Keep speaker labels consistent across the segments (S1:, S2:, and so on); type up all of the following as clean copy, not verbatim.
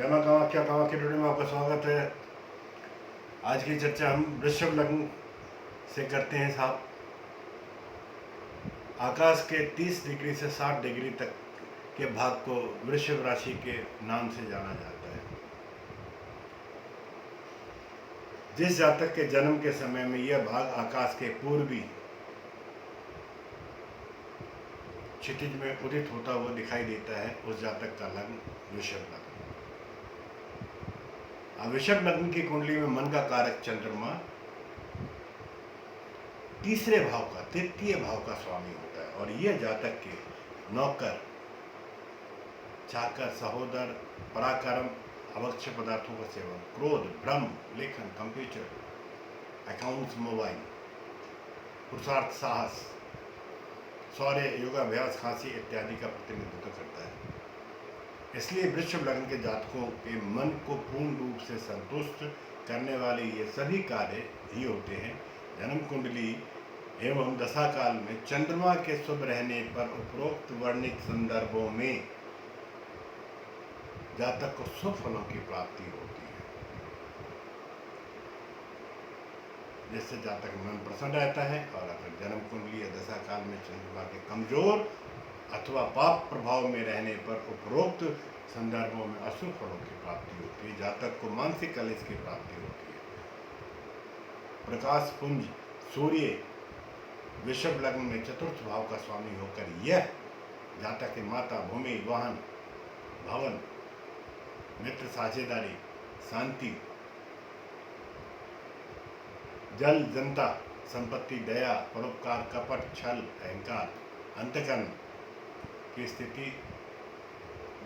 S1: जय मां कामाख्या कामाख्या टुडे में आपका स्वागत है। आज की चर्चा हम वृषभ लग्न से करते हैं साहब। आकाश के 30 डिग्री से 60 डिग्री तक के भाग को वृषभ राशि के नाम से जाना जाता है। जिस जातक के जन्म के समय में यह भाग आकाश के पूर्वी क्षितिज में उदित होता हुआ दिखाई देता है, उस जातक का लग्न वृषभ लग्न। वृषभ लग्न की कुंडली में मन का कारक चंद्रमा तीसरे भाव का, तृतीय भाव का स्वामी होता है और यह जातक के नौकर, चाकर, सहोदर, पराक्रम, अभक्ष पदार्थों का सेवन, क्रोध, भ्रम, लेखन, कंप्यूटर, अकाउंट्स, मोबाइल, पुरुषार्थ, साहस, शौर्य, योगाभ्यास, खांसी इत्यादि का प्रतिनिधित्व करता है। इसलिए वृषभ लग्न के जातकों के मन को पूर्ण रूप से संतुष्ट करने वाले ये सभी कार्य ही होते हैं। जन्म कुंडली एवं दशा काल में चंद्रमा के शुभ रहने पर उपरोक्त वर्णित संदर्भों में जातक को शुभ फलों की प्राप्ति होती है, जिससे जातक मन प्रसन्न रहता है। और अगर जन्म कुंडली या दशा काल में चंद्रमा के कमजोर अथवा पाप प्रभाव में रहने पर उपरोक्त संदर्भों में अशुभ फलों की प्राप्ति होती है, जातक को मानसिक कलेश की प्राप्ति होती है। प्रकाश पुंज सूर्य वृषभ लग्न में चतुर्थ भाव का स्वामी होकर यह जातक के माता, भूमि, वाहन, भवन, मित्र, साझेदारी, शांति, जल, जनता, संपत्ति, दया, परोपकार, कपट, छल, अहंकार, अंतकरण की स्थिति,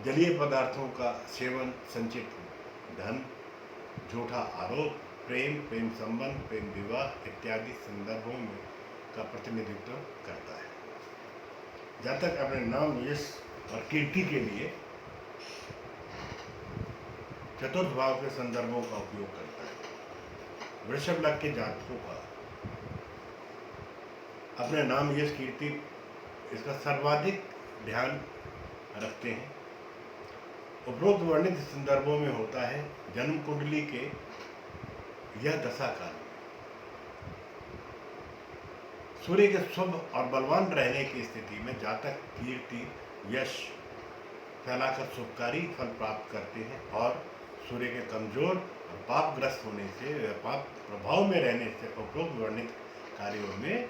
S1: जलीय पदार्थों का सेवन, संचित धन, झूठा आरोप, प्रेम, प्रेम संबंध, प्रेम विवाह इत्यादि संदर्भों में का प्रतिनिधित्व करता है। जातक अपने नाम, यश और कीर्ति के लिए चतुर्थ भाव के संदर्भों का उपयोग करता है। वृषभ लग्न के जातकों का अपने नाम, यश, कीर्ति इसका सर्वाधिक ध्यान रखते हैं। उपरोक्त वर्णित संदर्भों में होता है। जन्म कुंडली के यह दशा काल में सूर्य के शुभ और बलवान रहने की स्थिति में जातक कीर्ति, यश फैलाकर शुभकारी फल प्राप्त करते हैं और सूर्य के कमजोर और पापग्रस्त होने से, पाप प्रभाव में रहने से उपरोक्त वर्णित कार्यों में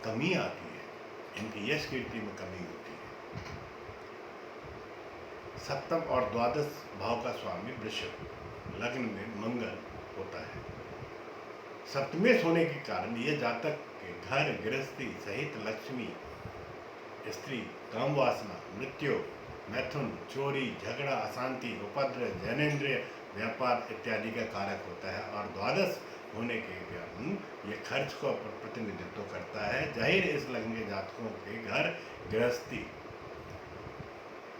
S1: कमी आती है, इनकी यश कीर्ति में कमी होती है। सप्तम और द्वादश भाव का स्वामी वृषभ लग्न में मंगल होता है। सप्तमेश होने के कारण यह जातक के घर, गृहस्थी सहित लक्ष्मी, स्त्री, काम वासना, मृत्यु, मैथुन, चोरी, झगड़ा, अशांति, उपद्रव, जैनेन्द्रिय व्यापार इत्यादि का कारक होता है। और द्वादश होने के कारण यह खर्च को प्रतिनिधित्व करता है। जाहिर इस लग्न के जातकों के घर, गृहस्थी,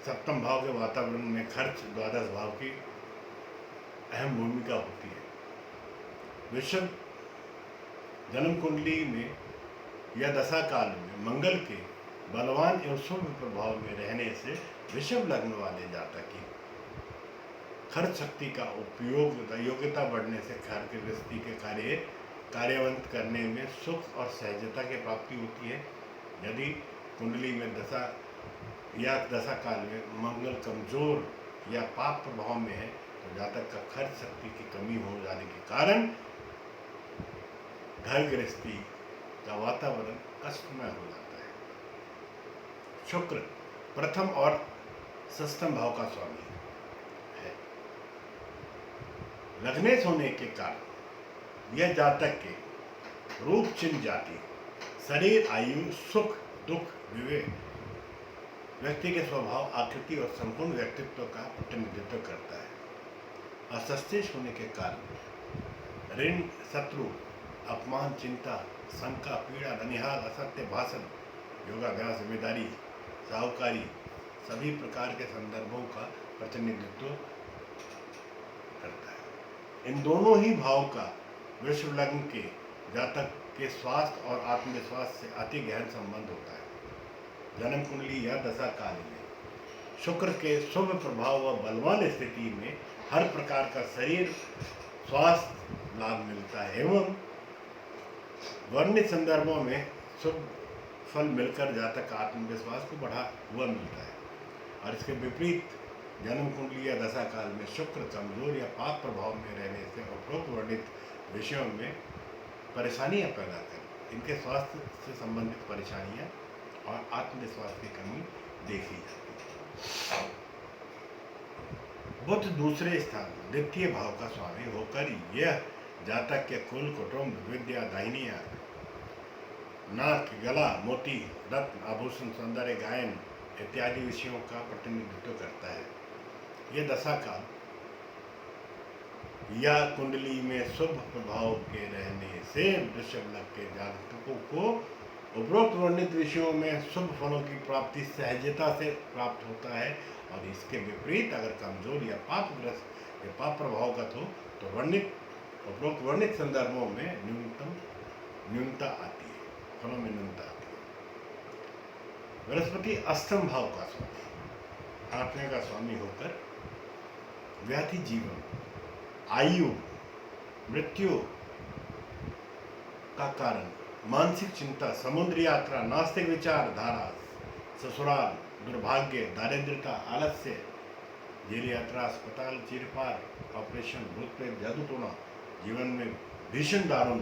S1: सप्तम भाव के वातावरण में खर्च द्वादश भाव की अहम भूमिका होती है। वृषभ जन्म कुंडली में या दशा काल में मंगल के बलवान एवं शुभ प्रभाव में रहने से वृषभ लग्न वाले जातक की खर्च शक्ति का उपयोग, योग्यता बढ़ने से घर के गृहस्थी के कार्यवंत करने में सुख और सहजता की प्राप्ति होती है। यदि कुंडली में दशा या दशा काल में मंगल कमजोर या पाप प्रभाव में है तो जातक का खर्च शक्ति की कमी हो जाने के कारण घर गृहस्थी का वातावरण कष्टमय हो जाता है। शुक्र प्रथम और षष्ठम भाव का स्वामी है। लग्नेश होने के कारण यह जातक के रूप, चिन्ह, जाति, शरीर, आयु, सुख, दुख, विवेक, व्यक्ति के स्वभाव, आकृति और संपूर्ण व्यक्तित्व का प्रतिनिधित्व करता है। अषष्ठेश होने के कारण ऋण, शत्रु, अपमान, चिंता, शंका, पीड़ा, ननिहाल, असत्य भाषण, योगाभ्यास, जिम्मेदारी, साहूकारी सभी प्रकार के संदर्भों का प्रतिनिधित्व करता है। इन दोनों ही भाव का वृषभ लग्न के जातक के स्वास्थ्य और आत्मविश्वास से अति गहन संबंध होता है। जन्म कुंडली या दशा काल में शुक्र के शुभ प्रभाव व बलवान स्थिति में हर प्रकार का शरीर स्वास्थ्य लाभ मिलता है एवं वर्णित संदर्भों में शुभ फल मिलकर जातक आत्मविश्वास को बढ़ा हुआ मिलता है। और इसके विपरीत जन्म कुंडली या दशा काल में शुक्र कमजोर या पाप प्रभाव में रहने से उपरोक्त वर्णित विषयों में परेशानियां पैदा कर इनके स्वास्थ्य से संबंधित परेशानियां और आत्मविश्वास की कमी देखी जाती है। बुध दूसरे स्थान द्वितीय भाव का स्वामी होकर यह जातक के कुल कुटुंब विद्या दाहिनिया नाक गला मोती रत्न आभूषण सौंदर्य गायन इत्यादि विषयों का प्रतिनिधित्व करता है। यह दशा काल या कुंडली में शुभ प्रभाव के रहने से वृषभ लग्न के जातकों को उपरोक्त वर्णित विषयों में शुभ फलों की प्राप्ति सहजता से प्राप्त होता है। और इसके विपरीत अगर कमजोर या पापग्रस्त या पाप प्रभावगत हो तो उपरोक्त वर्णित संदर्भों में न्यूनता आती है, फलों में न्यूनता आती है। बृहस्पति अष्टम भाव का स्वामी आत्मा का स्वामी होकर व्याधि जीवन आयु मृत्यु का कारण मानसिक चिंता समुद्र यात्रा नास्तिक विचारधारा ससुराल दुर्भाग्य दारिद्रता आलस्य जेल यात्रा अस्पताल चीरफाड़ ऑपरेशन भूत प्रेत जादू टोना जीवन में भीषण दारुण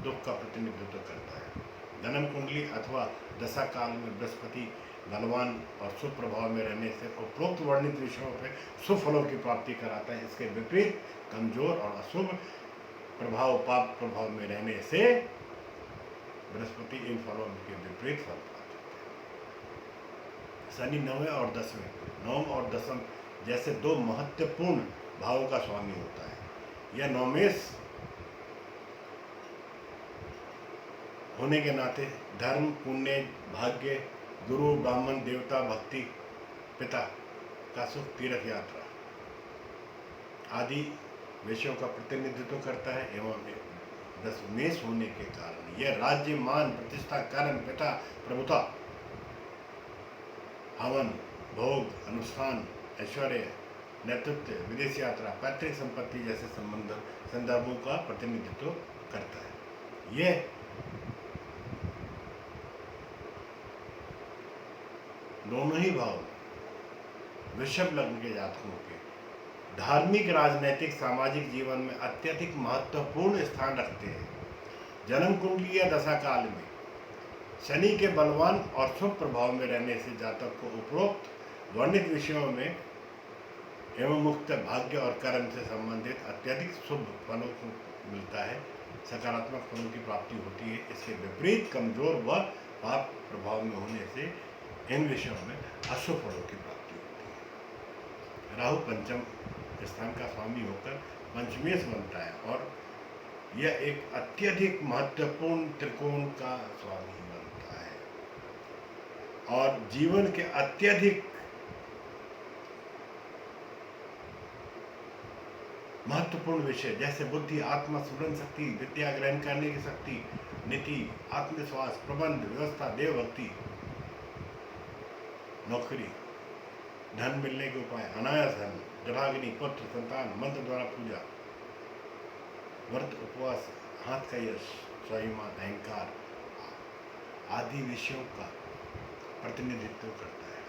S1: दुख का प्रतिनिधित्व करता है। जन्म कुंडली अथवा दशा काल में बृहस्पति बलवान और शुभ प्रभाव में रहने से उपरोक्त वर्णित विषयों पर शुभ फलों की प्राप्ति कराता है। इसके विपरीत कमजोर और अशुभ प्रभाव पाप प्रभाव में रहने से बृहस्पति इन फलों के विपरीत फल प्राप्त होते हैं। शनि नवम और दसम जैसे दो महत्वपूर्ण भावों का स्वामी होता है। यह नवमेश होने के नाते धर्म पुण्य भाग्य गुरु ब्राह्मण देवता भक्ति पिता का सुख तीर्थ यात्रा आदि विषयों का प्रतिनिधित्व करता है। एवं दशमेश होने के कारण यह राज्य मान प्रतिष्ठा कर्म पिता प्रभुता हवन भोग अनुष्ठान ऐश्वर्य नेतृत्व विदेश यात्रा पैतृक संपत्ति जैसे संदर्भों का प्रतिनिधित्व करता है। यह दोनों ही भाव वृषभ लग्न के जातकों के धार्मिक राजनैतिक सामाजिक जीवन में अत्यधिक महत्वपूर्ण स्थान रखते हैं। जन्म कुंडली या दशा काल में शनि के बलवान और शुभ प्रभाव में रहने से जातक को उपरोक्त वर्णित विषयों में एवं मुक्त भाग्य और कर्म से संबंधित अत्यधिक शुभ फलों को मिलता है, सकारात्मक फलों की प्राप्ति होती है। इसके विपरीत कमजोर व पाप प्रभाव में होने से इन विषयों में अशुभ फलों की प्राप्ति होती है। राहु पंचम स्थान का स्वामी होकर पंचमेश बनता है और यह एक अत्यधिक महत्वपूर्ण त्रिकोण का स्वामी बनता है और जीवन के अत्यधिक महत्वपूर्ण विषय जैसे बुद्धि आत्मा स्मरण शक्ति विद्या ग्रहण करने की शक्ति नीति आत्मविश्वास प्रबंध व्यवस्था देवभक्ति नौकरी धन मिलने के उपाय अनायास धन जलाग्नि पुत्र संतान मंत्र द्वारा पूजा व्रत उपवास हाथ का यश स्वाभिमान अहंकार आदि विषयों का प्रतिनिधित्व करता है।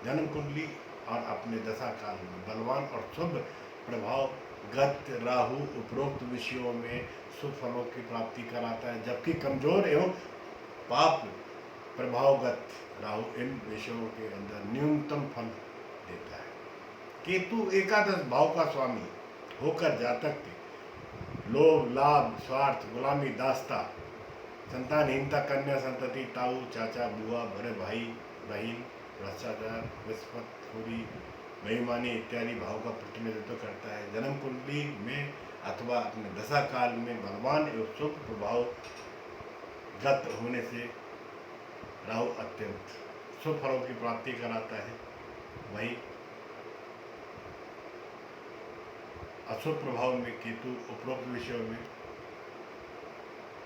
S1: जन्म कुंडली और अपने दशा काल में बलवान और शुभ प्रभाव गत राहु उपरोक्त विषयों में शुभ फलों की प्राप्ति कराता है, जबकि कमजोर एवं पाप प्रभावगत राहु इन विषयों के अंदर न्यूनतम फल देता है। केतु एकादश भाव का स्वामी होकर जातक के लोभ लाभ स्वार्थ गुलामी दास्ता संतानहीनता कन्या संतति ताऊ चाचा बुआ बड़े भाई बहन भ्रष्टाचार रिश्वतखोरी बेईमानी इत्यादि भाव का प्रतिनिधित्व करता है। जन्म कुंडली में अथवा अपने दशा काल में बलवान एवं शुभ प्रभाव गत होने से राहु अत्यंत शुभ फलों की प्राप्ति कराता है, वहीं अशुभ प्रभाव में केतु उपरोक्त विषयों में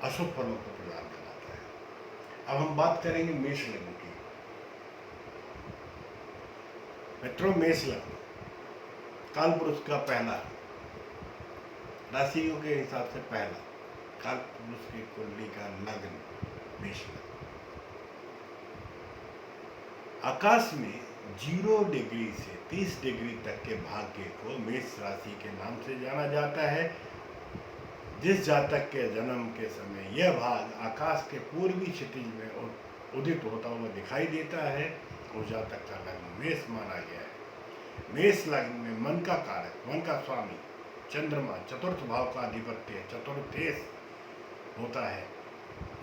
S1: अशुभ फलों को प्रदान कराता है। अब हम बात करेंगे मेष लग्न की। मित्रों, मेष लग्न काल पुरुष का पहला, राशियों के हिसाब से पहला काल पुरुष की कुंडली का लग्न मेष लग्न। आकाश में 0 डिग्री से 30 डिग्री तक के भाग्य को मेष राशि के नाम से जाना जाता है। जिस जातक के जन्म के समय यह भाग आकाश के पूर्वी क्षितिज में उदित होता हुआ दिखाई देता है, उस जातक का लग्न मेष माना गया है। मेष लग्न में मन का कारक, मन का स्वामी चंद्रमा चतुर्थ भाव का अधिपत्य चतुर्थेश होता है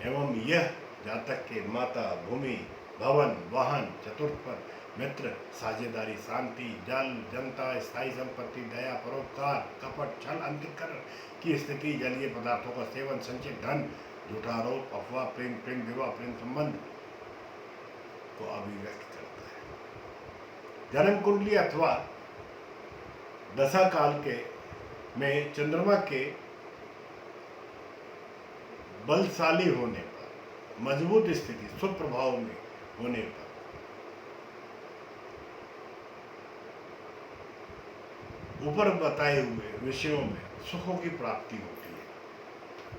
S1: एवं यह जातक के माता, भूमि, भवन, वाहन, चतुर्थ पर मित्र, साझेदारी, शांति, जल, जनता, स्थायी संपत्ति, दया, परोपकार, कपट, छल, अंतःकरण की स्थिति, जलीय पदार्थों का सेवन, संचित धन, झूठा आरोप, अफवाह, प्रेम, प्रेम विवाह, प्रेम संबंध को अभिव्यक्त करता है। जन्म कुंडली अथवा दशा काल के में चंद्रमा के बलशाली होने पर, मजबूत स्थिति, शुभ प्रभाव में होने पर ऊपर बताए हुए विषयों में सुखों की प्राप्ति होती है।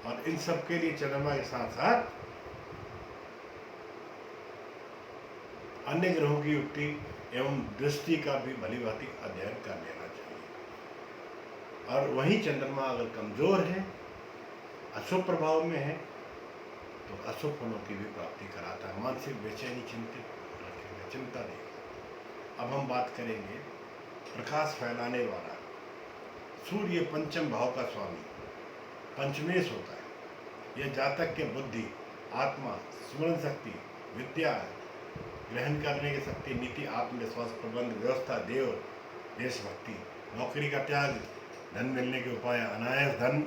S1: और इन सब के लिए चंद्रमा के साथ साथ अन्य ग्रहों की युक्ति एवं दृष्टि का भी भली भांति अध्ययन कर लेना चाहिए। और वहीं चंद्रमा अगर कमजोर है, अशुभ प्रभाव में है, तो अशुभ फलों की भी प्राप्ति कराता है, मानसिक बेचैनी, चिंतित रखेगा, चिंता देगा। अब हम बात करेंगे प्रकाश फैलाने वाला सूर्य पंचम भाव का स्वामी पंचमेश होता है। यह जातक के बुद्धि, आत्मा, स्मरण शक्ति, विद्या ग्रहण करने की शक्ति, नीति, आत्मविश्वास, प्रबंध, व्यवस्था, देव, देशभक्ति, नौकरी का त्याग, धन मिलने के उपाय, अनायास धन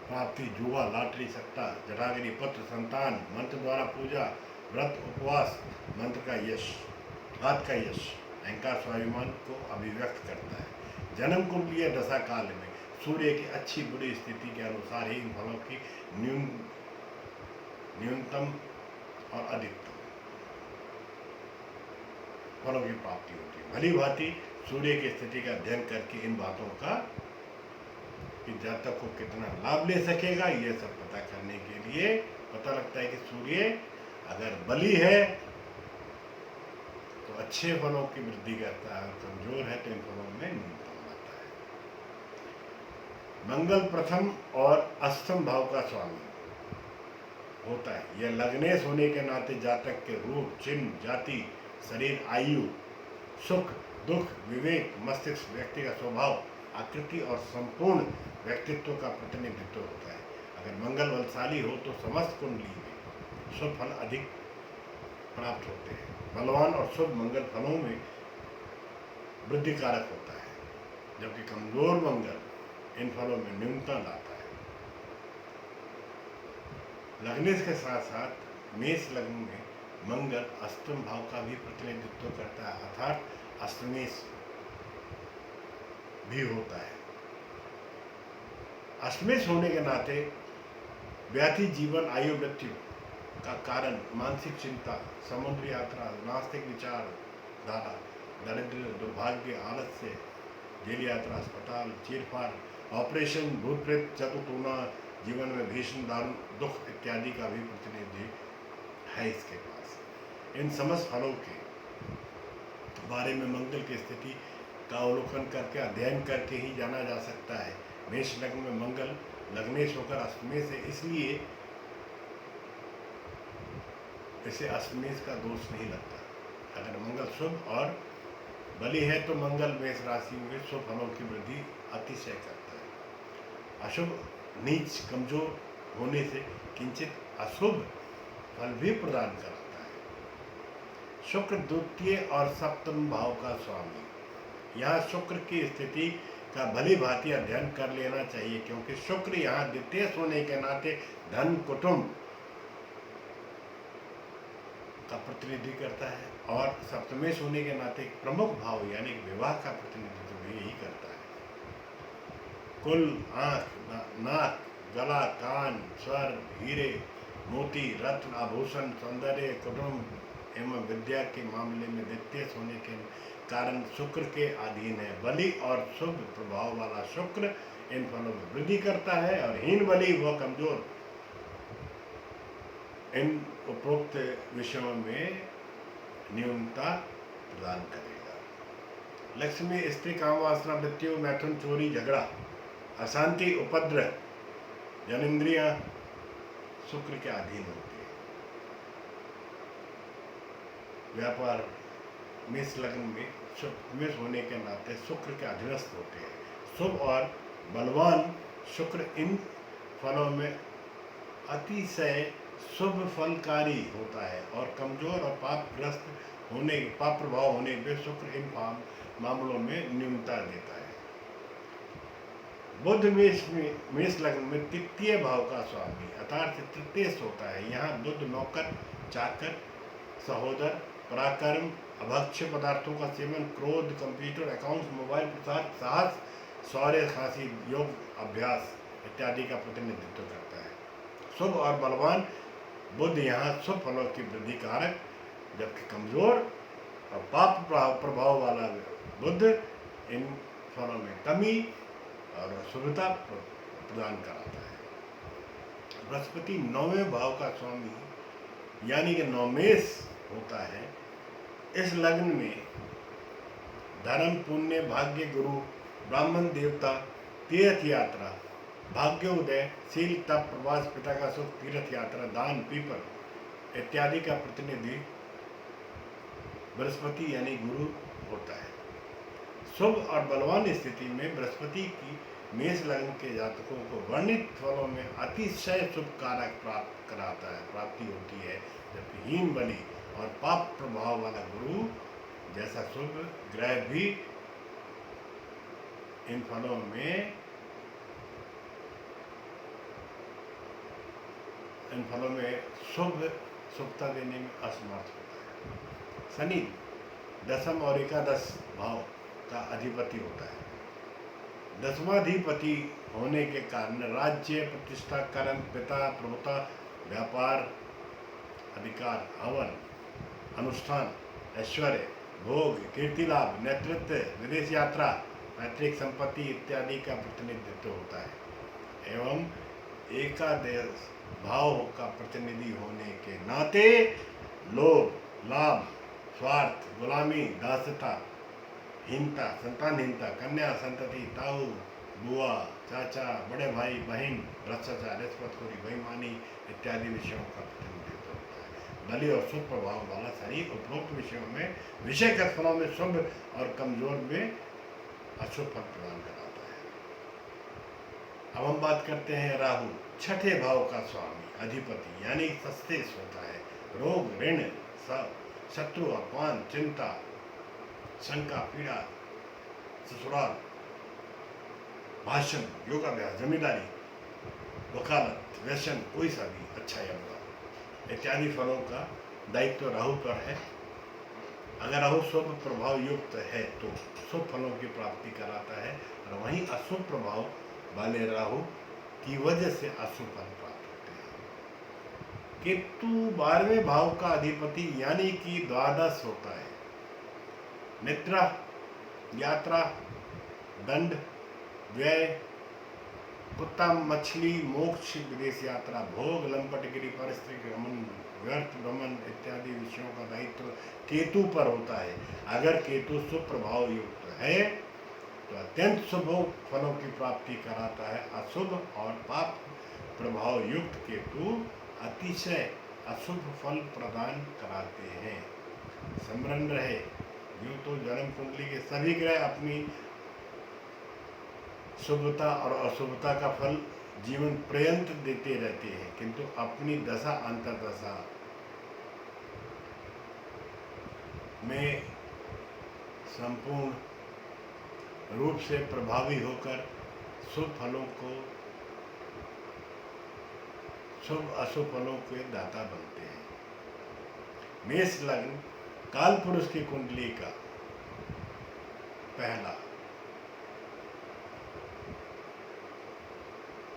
S1: प्राप्ति, जुआ, लॉटरी, सट्टा, जटागिरी, पुत्र, संतान, मंत्र द्वारा पूजा, व्रत, उपवास, मंत्र का यश, हाथ का यश, अहंकार, स्वाभिमान को अभिव्यक्त करता है। जन्म कुंडली दशा काल में सूर्य की अच्छी बुरी स्थिति के अनुसार ही इन फलों की न्यूनतम और अधिकतम फलों की प्राप्ति होती है। भली भांति सूर्य की स्थिति का अध्ययन करके इन बातों का कि जातक को कितना लाभ ले सकेगा, ये सब पता करने के लिए पता लगता है कि सूर्य अगर बली है तो अच्छे फलों की वृद्धि करता है, कमजोर है तो इन फलों में न्यूनतम आता है। मंगल प्रथम और अष्टम भाव का स्वामी होता है। यह लग्नेश होने के नाते जातक के रूप, चिन्ह, जाति, शरीर, आयु, सुख, दुख, विवेक, मस्तिष्क, व्यक्ति का स्वभाव, आकृति और संपूर्ण व्यक्तित्व का प्रतिनिधित्व होता है। अगर मंगल बलशाली हो तो समस्त कुंडली में शुभ फल अधिक प्राप्त होते हैं। बलवान और शुभ मंगल फलों में वृद्धि कारक होता है, जबकि कमजोर मंगल इन फलों में न्यूनता लाता है। लग्नेश के साथ साथ मेष लग्न में मंगल अष्टम भाव का भी प्रतिनिधित्व करता है, अर्थात अष्टमेश भी होता है। अष्टमेश होने के नाते व्यक्ति जीवन, आयु, मृत्यु का कारण मानसिक चिंता, समुद्री यात्रा, नास्तिक विचार धारा, दरिद्र, दुर्भाग्य, आलस्य, जेल यात्रा, अस्पताल, चीरफाड़, ऑपरेशन, भूत प्रेत, चतुर्टूना, जीवन में भीषण दारू, दुख इत्यादि का भी प्रतिनिधि है इसके पास। इन समस्त फलों के बारे में मंगल की स्थिति का अवलोकन करके, अध्ययन करके ही जाना जा सकता है। मेष लग्न में मंगल लग्नेश होकर अष्टमेश है, इसलिए इसे अष्टमेश का दोष नहीं लगता। अगर मंगल शुभ और बली है तो मंगल मेष राशि में शुभ फलों की वृद्धि अतिशय करता है। अशुभ, नीच, कमजोर होने से किंचित अशुभ फल भी प्रदान करता है। शुक्र द्वितीय और सप्तम भाव का स्वामी। यहाँ शुक्र की स्थिति का भली भांति अध्ययन कर लेना चाहिए, क्योंकि शुक्र यहाँ द्वितीय होने के नाते धन, कुटुंब का प्रतिनिधि करता है और सप्तमेश होने के नाते एक प्रमुख भाव यानी विवाह का प्रतिनिधित्व भी यही करता है। कुल, आंख, नाक, गला, कान, स्वर, हीरे, मोती, रत्न, आभूषण, सौंदर्य, कुटुंब एवं विद्या के मामले में द्वितीय होने के कारण शुक्र के अधीन है। बलि और शुभ प्रभाव वाला शुक्र इन फलों में वृद्धि करता है और हीन बलि व कमजोर इन उपरोक्त विषयों में न्यूनता प्रदान करेगा। लक्ष्मी स्त्री काम वासना मृत्यु मैथुन चोरी झगड़ा अशांति उपद्रव जनेन्द्रियां शुक्र के अधीन होती है। व्यापार मेष लग्न में मेष होने के नाते शुक्र के अधीनस्थ होते हैं। शुभ और बलवान शुक्र इन फलों में अतिशय शुभ फलकारी होता है और कमजोर और पापग्रस्त होने पाप प्रभाव होने पे शुक्र इन मामलों में न्यूनता देता है। बुध मेष लग्न में तृतीय भाव का स्वामी अर्थात तृतीय होता है। यहाँ बुध नौकर चाकर सहोदर पराक्रम अभक्ष्य पदार्थों का सेवन क्रोध कंप्यूटर अकाउंट्स मोबाइल प्रसार साहस शौर्य खांसी योग अभ्यास इत्यादि का प्रतिनिधित्व करता है। शुभ और बलवान बुध यहाँ शुभ फलों की वृद्धि कारक जबकि कमजोर और पाप प्रभाव वाला बुध इन फलों में कमी और शुभता प्रदान कराता है। बृहस्पति 9वें भाव का स्वामी यानी कि नौमेष होता है। इस लग्न में धर्म पुण्य भाग्य गुरु ब्राह्मण देवता तीर्थ यात्रा भाग्य उदय शील तप प्रवास पिता का सुख तीर्थ यात्रा दान पीपल इत्यादि का प्रतिनिधि बृहस्पति यानी गुरु होता है। शुभ और बलवान स्थिति में बृहस्पति की मेष लग्न के जातकों को वर्णित फलों में अतिशय शुभ कारक प्राप्त कराता है प्राप्ति होती है। जबकि हीन बलि और पाप प्रभाव वाला गुरु जैसा शुभ ग्रह भी इन फलों में शुभता देने में असमर्थ होता है। शनि दसम और एकादश भाव का अधिपति होता है। दसवाधिपति होने के कारण राज्य प्रतिष्ठा कर्म पिता प्रभुता व्यापार अधिकार हवन अनुष्ठान ऐश्वर्य भोग कीर्ति लाभ नेतृत्व विदेश यात्रा पैतृक संपत्ति इत्यादि का प्रतिनिधित्व होता है। एवं एकादश भाव का प्रतिनिधि होने के नाते लोभ लाभ स्वार्थ गुलामी दासता हीनता संतानहीनता कन्या संतति ताऊ बुआ चाचा बड़े भाई बहन भ्रष्टाचार रिश्वतखोरी बेईमानी इत्यादि विषयों का प्रतिनिधित्व होता है। बलि और शुभ प्रभाव वाला शरीर उपरोक्त विषयों में विषय फलों में शुभ और कमजोर में अशुभ फल प्रदान कराता है। अब हम बात करते हैं राहु छठे भाव का स्वामी अधिपति यानी सस्तेश होता है। रोग ऋण शत्रु अपमान चिंता शंका पीड़ा ससुराल भाषण योगाभ्यास जमींदारी वकालत व्यसन कोई सा भी अच्छा या बुरा इत्यादि फलों का दायित्व राहु पर है। अगर राहु शुभ प्रभाव युक्त है तो शुभ फलों की प्राप्ति कराता है और वहीं अशुभ प्रभाव वाले राहु की वजह से अशुभ फल प्राप्त होते हैं। केतु 12वें भाव का अधिपति यानी कि द्वादश होता है। निद्रा यात्रा दंड व्यय कुत्ता मछली मोक्ष विदेश यात्रा भोग लंपटगिरी परिस्थिति गमन व्यर्थ भ्रमण इत्यादि विषयों का दायित्व केतु पर होता है। अगर केतु शुभ प्रभाव युक्त है तो अत्यंत शुभ फलों की प्राप्ति कराता है। अशुभ और पाप प्रभाव युक्त केतु अतिशय अशुभ फल प्रदान कराते हैं। स्मरण रहे यूँ तो जन्म कुंडली के सभी ग्रह अपनी शुभता और अशुभता का फल जीवन पर्यंत देते रहते हैं, किंतु अपनी दशा अंतर्दशा में संपूर्ण रूप से प्रभावी होकर शुभ फलों को शुभ अशुभ फलों के दाता बनते हैं। मेष लग्न काल पुरुष की कुंडली का पहला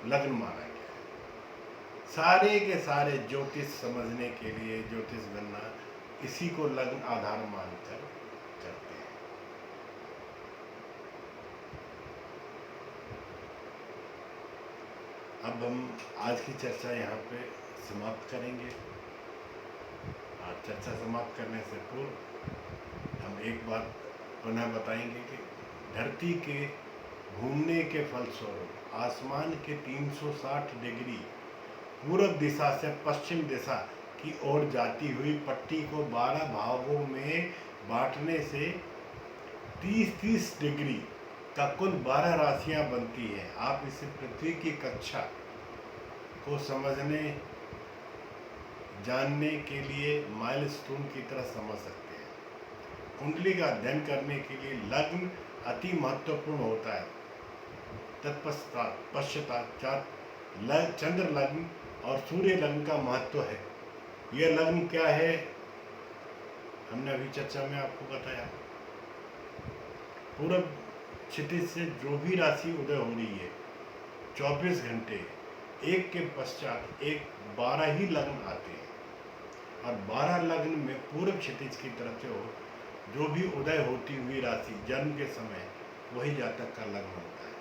S1: लग्न माना गया है। सारे के सारे ज्योतिष समझने के लिए ज्योतिष गणना इसी को लग्न आधार मानकर करते हैं। अब हम आज की चर्चा यहाँ पे समाप्त करेंगे। आज चर्चा समाप्त करने से पूर्व हम एक बात पुनः बताएंगे कि धरती के घूमने के फलस्वरूप आसमान के 360 डिग्री पूर्व दिशा से पश्चिम दिशा की ओर जाती हुई पट्टी को 12 भागों में बांटने से 30-30 डिग्री का कुल 12 राशियां बनती हैं। आप इसे पृथ्वी की कक्षा को समझने जानने के लिए माइलस्टोन की तरह समझ सकते हैं। कुंडली का अध्ययन करने के लिए लग्न अति महत्वपूर्ण होता है। तत्पश्चात चंद्र लग्न और सूर्य लग्न का महत्व है। यह लग्न क्या है, हमने अभी चर्चा में आपको बताया। पूर्व क्षितिज से जो भी राशि उदय हो रही है 24 घंटे एक के पश्चात एक 12 ही लग्न आते हैं, और 12 लग्न में पूर्व क्षितिज की तरफ से हो जो भी उदय होती हुई राशि जन्म के समय वही जातक का लग्न होता है।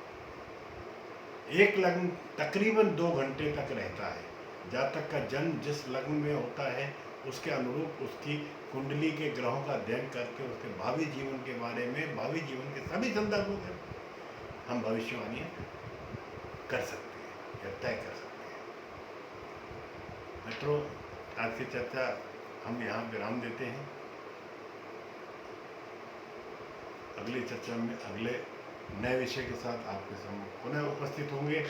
S1: एक लग्न तकरीबन 2 घंटे तक रहता है। जातक का जन्म जिस लग्न में होता है उसके अनुरूप उसकी कुंडली के ग्रहों का अध्ययन करके उसके भावी जीवन के बारे में, भावी जीवन के सभी संदर्भों में हम भविष्यवाणी कर सकते हैं या तय कर सकते हैं। मित्रों, आज की चर्चा हम यहाँ विराम देते हैं। अगली चर्चा में अगले नए विषय के साथ आपके सामने पुनः उपस्थित होंगे।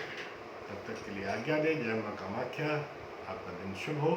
S1: तब तक के लिए आज्ञा दें। जय मां कामाख्या। आपका दिन शुभ हो।